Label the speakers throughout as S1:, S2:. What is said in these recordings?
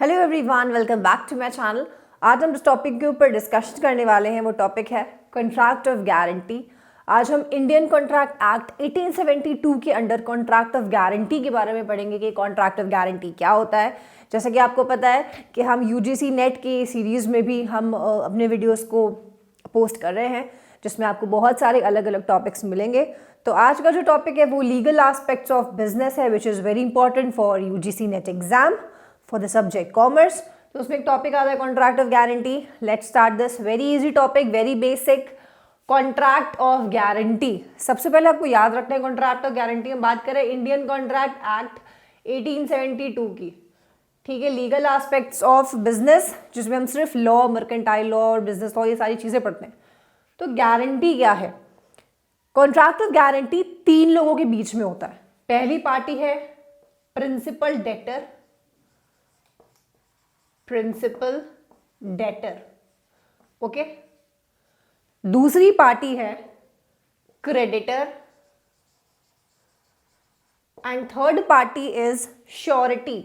S1: Hello everyone, welcome back to my channel. आज हम जिस टॉपिक के ऊपर डिस्कशन करने वाले हैं वो टॉपिक है कॉन्ट्रैक्ट ऑफ गारंटी। आज हम इंडियन कॉन्ट्रैक्ट एक्ट 1872 के अंडर कॉन्ट्रैक्ट ऑफ गारंटी के बारे में पढ़ेंगे कि कॉन्ट्रैक्ट ऑफ गारंटी क्या होता है। जैसा कि आपको पता है कि हम यूजीसी नेट की सीरीज़ में भी हम अपने वीडियोज़ को पोस्ट कर रहे हैं जिसमें आपको बहुत सारे अलग अलग टॉपिक्स मिलेंगे। तो आज का जो टॉपिक है वो लीगल एस्पेक्ट्स ऑफ बिजनेस है, which is very important for UGC net exam for the subject commerce. तो उसमें एक टॉपिक आता है contract of guarantee. Let's start this very easy topic, very basic. Contract of guarantee, सबसे पहले आपको याद रखना है कॉन्ट्रैक्ट ऑफ गारंटी। हम बात करें इंडियन कॉन्ट्रैक्ट एक्ट 1872 की, ठीक है, लीगल एस्पेक्ट्स ऑफ बिजनेस, जिसमें हम सिर्फ लॉ, मर्केंटाइल लॉ और बिजनेस लॉ ये सारी चीजें पढ़ते हैं। तो गारंटी क्या है? कॉन्ट्रैक्ट ऑफ गारंटी 3 लोगों के बीच में होता है। पहली पार्टी है principal debtor, principal debtor, okay. दूसरी पार्टी है creditor and third party is surety,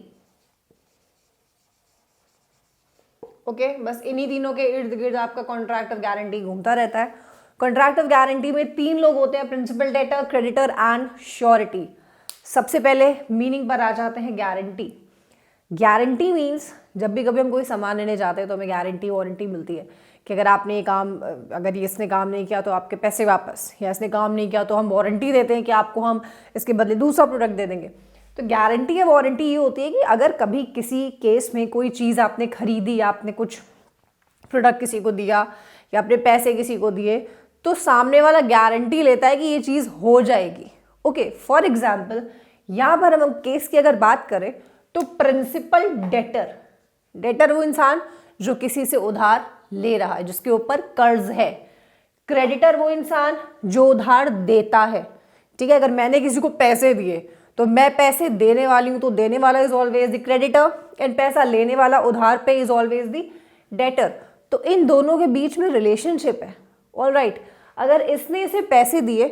S1: okay. बस इन्हीं तीनों के इर्द गिर्द आपका कॉन्ट्रैक्ट ऑफ गारंटी घूमता रहता है। कॉन्ट्रैक्ट ऑफ गारंटी में 3 लोग होते हैं, principal debtor, creditor and surety. सबसे पहले मीनिंग पर आ जाते हैं गारंटी। गारंटी मीन्स जब भी कभी हम कोई सामान लेने जाते हैं तो हमें गारंटी वारंटी मिलती है कि अगर आपने ये काम, अगर इसने काम नहीं किया तो आपके पैसे वापस, या इसने काम नहीं किया तो हम वारंटी देते हैं कि आपको हम इसके बदले दूसरा प्रोडक्ट दे देंगे। तो गारंटी या वारंटी ये होती है कि अगर कभी किसी केस में कोई चीज़ आपने खरीदी, आपने कुछ प्रोडक्ट किसी को दिया या अपने पैसे किसी को दिए, तो सामने वाला गारंटी लेता है कि ये चीज़ हो जाएगी, ओके। फॉर एग्जाम्पल यहाँ पर हम केस की अगर बात करें तो प्रिंसिपल डेटर, डेटर वो इंसान जो किसी से उधार ले रहा है, जिसके ऊपर कर्ज है। क्रेडिटर वो इंसान जो उधार देता है, ठीक है। अगर मैंने किसी को पैसे दिए तो मैं पैसे देने वाली हूं, तो देने वाला is always the creditor and पैसा लेने वाला उधार पे इज ऑलवेज द डेटर। तो इन दोनों के बीच में रिलेशनशिप है, ऑल राइट। अगर इसने इसे पैसे दिए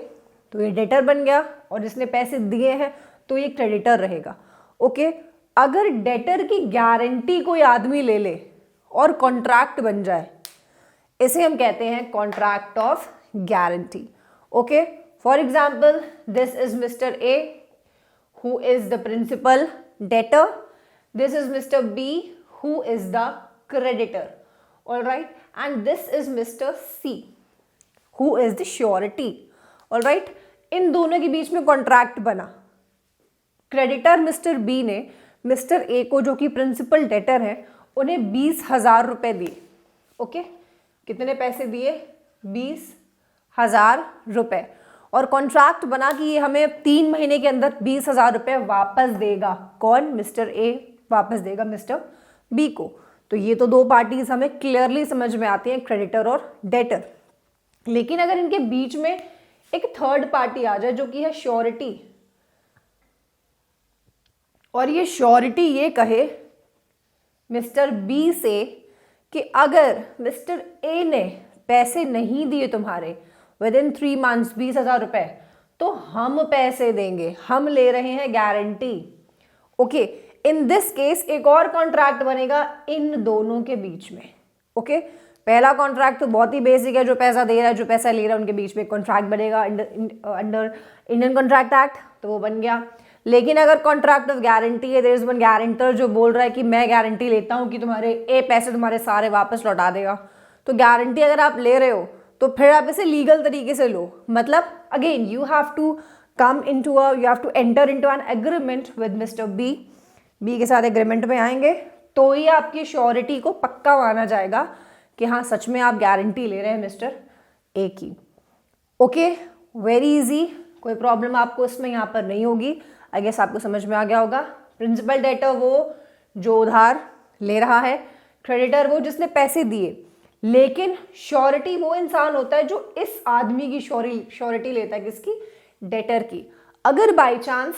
S1: तो ये डेटर बन गया और जिसने पैसे दिए हैं तो ये क्रेडिटर रहेगा, ओके। अगर डेटर की गारंटी कोई आदमी ले ले और कॉन्ट्रैक्ट बन जाए, इसे हम कहते हैं contract of guarantee, okay. For example this is mister A who is the principal debtor, this is mister B who is the creditor, all right, and this is mister C who is the surety, all right. इन दोनों के बीच में contract बना। Creditor mister B ने mister A को, जो कि प्रिंसिपल डेटर है, उन्हें 20,000 रुपए दिए, ओके। कितने पैसे दिए? 20,000 रुपए। और कॉन्ट्रैक्ट बना कि ये हमें 3 महीने के अंदर 20,000 रुपए वापस देगा। कौन? मिस्टर ए वापस देगा मिस्टर बी को। तो ये तो 2 पार्टीज हमें क्लियरली समझ में आती हैं, क्रेडिटर और डेटर। लेकिन अगर इनके बीच में एक थर्ड पार्टी आ जाए जो कि है श्योरिटी, और ये श्योरिटी ये कहे मिस्टर बी से कि अगर मिस्टर ए ने पैसे नहीं दिए तुम्हारे विद इन 3 मंथ्स 20,000 रुपए, तो हम पैसे देंगे, हम ले रहे हैं guarantee, okay. In this case एक और कॉन्ट्रैक्ट बनेगा इन दोनों के बीच में, ओके। पहला कॉन्ट्रैक्ट तो बहुत ही बेसिक है, जो पैसा दे रहा है जो पैसा ले रहा है उनके बीच में कॉन्ट्रैक्ट बनेगा अंडर इंडियन कॉन्ट्रैक्ट एक्ट, तो वो बन गया। लेकिन अगर कॉन्ट्रैक्ट ऑफ गारंटी है, देयर इज वन गारंटर जो बोल रहा है कि मैं गारंटी लेता हूं कि तुम्हारे ए पैसे तुम्हारे सारे वापस लौटा देगा, तो गारंटी अगर आप ले रहे हो तो फिर आप इसे लीगल तरीके से लो। मतलब again you have to come into you have to enter into an agreement with Mr B. B के साथ एग्रीमेंट में आएंगे तो ही आपकी श्योरिटी को पक्का माना जाएगा कि हाँ सच में आप गारंटी ले रहे हैं मिस्टर ए की, ओके। वेरी इजी, कोई प्रॉब्लम आपको इसमें यहाँ पर नहीं होगी। आई गेस आपको समझ में आ गया होगा। प्रिंसिपल डेटर वो जो उधार ले रहा है, क्रेडिटर वो जिसने पैसे दिए, लेकिन श्योरिटी वो इंसान होता है जो इस आदमी की श्योरिटी लेता है, किसकी? डेटर की। अगर बाय चांस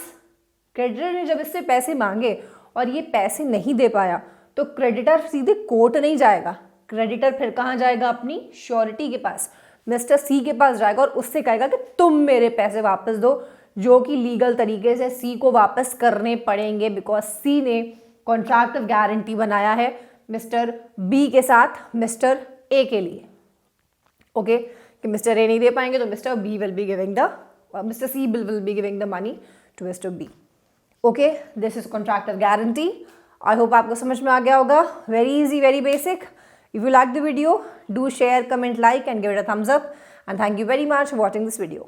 S1: क्रेडिटर ने जब इससे पैसे मांगे और ये पैसे नहीं दे पाया, तो क्रेडिटर सीधे कोर्ट नहीं जाएगा, क्रेडिटर फिर कहाँ जाएगा? अपनी श्योरिटी के पास, मिस्टर सी के पास जाएगा और उससे कहेगा कि तुम मेरे पैसे वापस दो, जो कि लीगल तरीके से सी को वापस करने पड़ेंगे बिकॉज सी ने कॉन्ट्रैक्ट ऑफ गारंटी बनाया है मिस्टर बी के साथ मिस्टर ए के लिए। ओके कि मिस्टर ए नहीं दे पाएंगे तो Mr B will be giving the Mr C will be giving the money to Mr B. Okay, this is contract of guarantee. I hope आपको समझ में आ गया होगा। Very easy, very basic. If you like the video, do share, comment, like and give it a thumbs up, and thank you very much for watching this video.